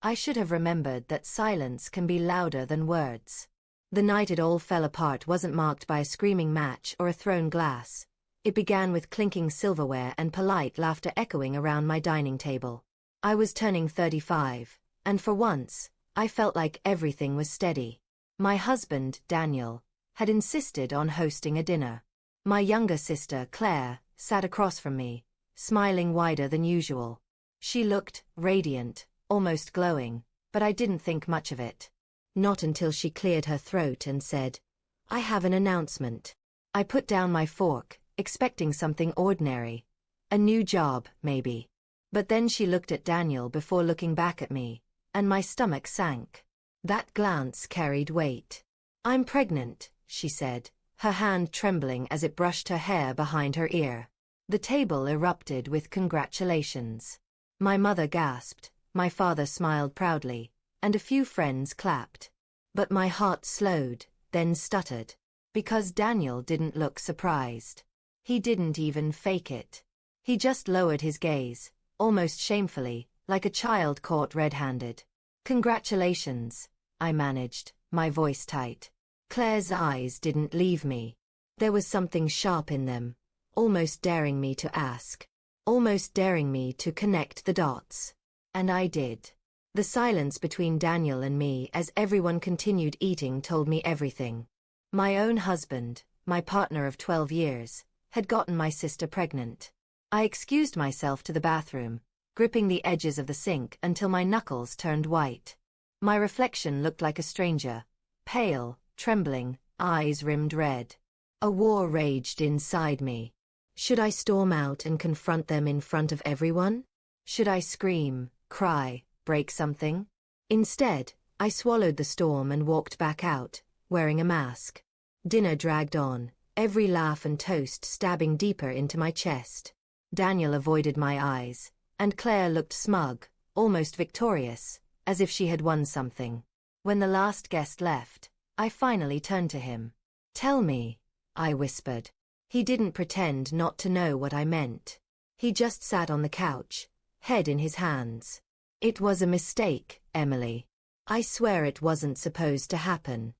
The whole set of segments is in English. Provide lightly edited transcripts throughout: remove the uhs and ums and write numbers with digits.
I should have remembered that silence can be louder than words. The night it all fell apart wasn't marked by a screaming match or a thrown glass. It began with clinking silverware and polite laughter echoing around my dining table. I was turning 35, and for once, I felt like everything was steady. My husband, Daniel, had insisted on hosting a dinner. My younger sister, Claire, sat across from me, smiling wider than usual. She looked radiant, almost glowing, but I didn't think much of it. Not until she cleared her throat and said, "I have an announcement." I put down my fork, expecting something ordinary. A new job, maybe. But then she looked at Daniel before looking back at me, and my stomach sank. That glance carried weight. "I'm pregnant," she said, her hand trembling as it brushed her hair behind her ear. The table erupted with congratulations. My mother gasped, my father smiled proudly, and a few friends clapped. But my heart slowed, then stuttered. Because Daniel didn't look surprised. He didn't even fake it. He just lowered his gaze, almost shamefully, like a child caught red-handed. "Congratulations," I managed, my voice tight. Claire's eyes didn't leave me. There was something sharp in them, almost daring me to ask. Almost daring me to connect the dots. And I did. The silence between Daniel and me as everyone continued eating told me everything. My own husband, my partner of 12 years, had gotten my sister pregnant. I excused myself to the bathroom, gripping the edges of the sink until my knuckles turned white. My reflection looked like a stranger, pale, trembling, eyes rimmed red. A war raged inside me. Should I storm out and confront them in front of everyone? Should I scream, cry, break something? Instead, I swallowed the storm and walked back out, wearing a mask. Dinner dragged on, every laugh and toast stabbing deeper into my chest. Daniel avoided my eyes, and Claire looked smug, almost victorious, as if she had won something. When the last guest left, I finally turned to him. "Tell me," I whispered. He didn't pretend not to know what I meant. He just sat on the couch, head in his hands. "It was a mistake, Emily. I swear it wasn't supposed to happen."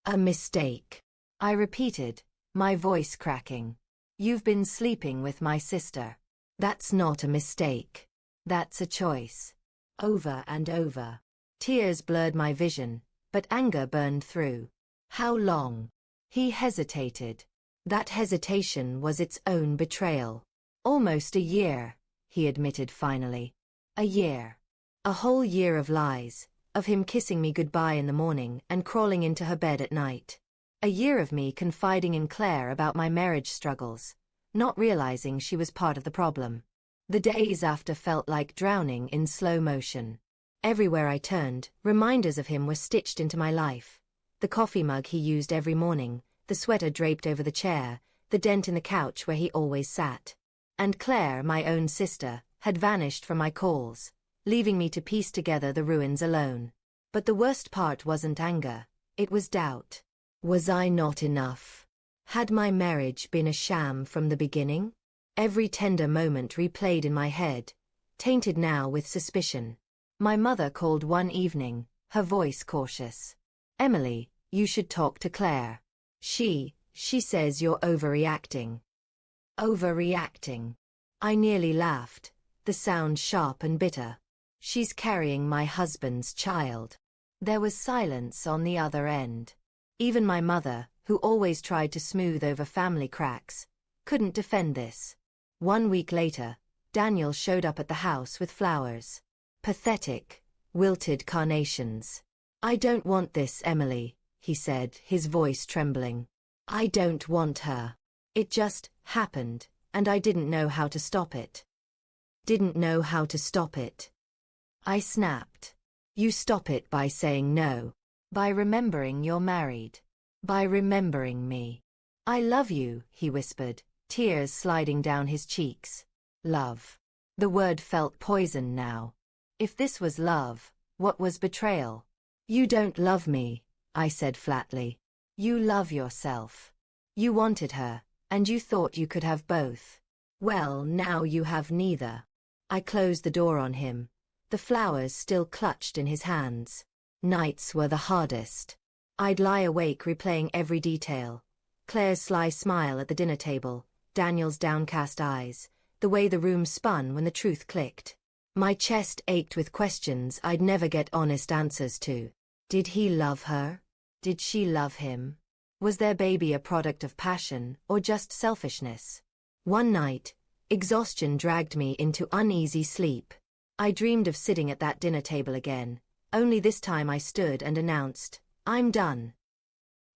"A mistake," I repeated, my voice cracking. "You've been sleeping with my sister. That's not a mistake. That's a choice." Over and over. Tears blurred my vision, but anger burned through. "How long?" He hesitated. That hesitation was its own betrayal. "Almost a year," he admitted finally. "A year. A whole year of lies, of him kissing me goodbye in the morning and crawling into her bed at night. A year of me confiding in Claire about my marriage struggles, not realizing she was part of the problem. The days after felt like drowning in slow motion. Everywhere I turned, reminders of him were stitched into my life. The coffee mug he used every morning, the sweater draped over the chair, the dent in the couch where he always sat. And Claire, my own sister, had vanished from my calls, leaving me to piece together the ruins alone. But the worst part wasn't anger, it was doubt. Was I not enough? Had my marriage been a sham from the beginning? Every tender moment replayed in my head, tainted now with suspicion. My mother called one evening, her voice cautious. "Emily, you should talk to Claire. She says you're overreacting." Overreacting. I nearly laughed, the sound sharp and bitter. "She's carrying my husband's child." There was silence on the other end. Even my mother, who always tried to smooth over family cracks, couldn't defend this. 1 week later, Daniel showed up at the house with flowers. Pathetic, wilted carnations. "I don't want this, Emily," he said, his voice trembling. "I don't want her. It just happened, and I didn't know how to stop it." Didn't know how to stop it. I snapped. "You stop it by saying no. By remembering you're married. By remembering me." "I love you," he whispered, tears sliding down his cheeks. Love. The word felt poison now. If this was love, what was betrayal? "You don't love me," I said flatly. "You love yourself. You wanted her, and you thought you could have both. Well, now you have neither." I closed the door on him, the flowers still clutched in his hands. Nights were the hardest. I'd lie awake replaying every detail. Claire's sly smile at the dinner table, Daniel's downcast eyes, the way the room spun when the truth clicked. My chest ached with questions I'd never get honest answers to. Did he love her? Did she love him? Was their baby a product of passion or just selfishness? One night, exhaustion dragged me into uneasy sleep. I dreamed of sitting at that dinner table again, only this time I stood and announced, "I'm done."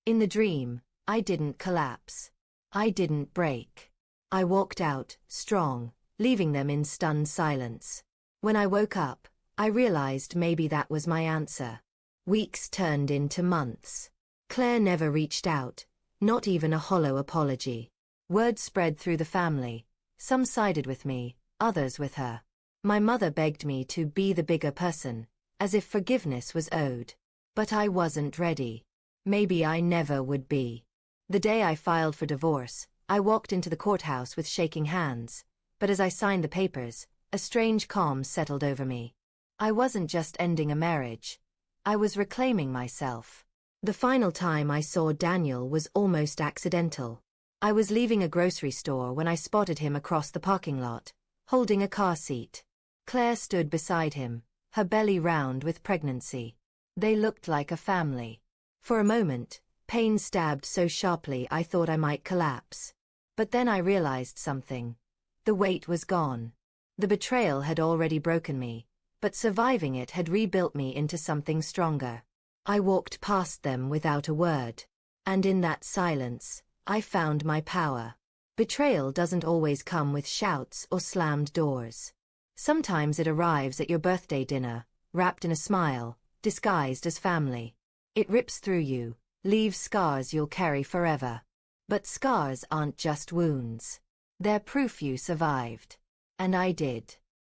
In the dream, I didn't collapse. I didn't break. I walked out, strong, leaving them in stunned silence. When I woke up, I realized maybe that was my answer. Weeks turned into months. Claire never reached out, not even a hollow apology. Word spread through the family. Some sided with me, others with her. My mother begged me to be the bigger person, as if forgiveness was owed. But I wasn't ready. Maybe I never would be. The day I filed for divorce, I walked into the courthouse with shaking hands, but as I signed the papers, a strange calm settled over me. I wasn't just ending a marriage. I was reclaiming myself. The final time I saw Daniel was almost accidental. I was leaving a grocery store when I spotted him across the parking lot, holding a car seat. Claire stood beside him, her belly round with pregnancy. They looked like a family. For a moment, pain stabbed so sharply I thought I might collapse. But then I realized something. The weight was gone. The betrayal had already broken me, but surviving it had rebuilt me into something stronger. I walked past them without a word. And in that silence, I found my power. Betrayal doesn't always come with shouts or slammed doors. Sometimes it arrives at your birthday dinner, wrapped in a smile, disguised as family. It rips through you, leaves scars you'll carry forever. But scars aren't just wounds. They're proof you survived. And I did.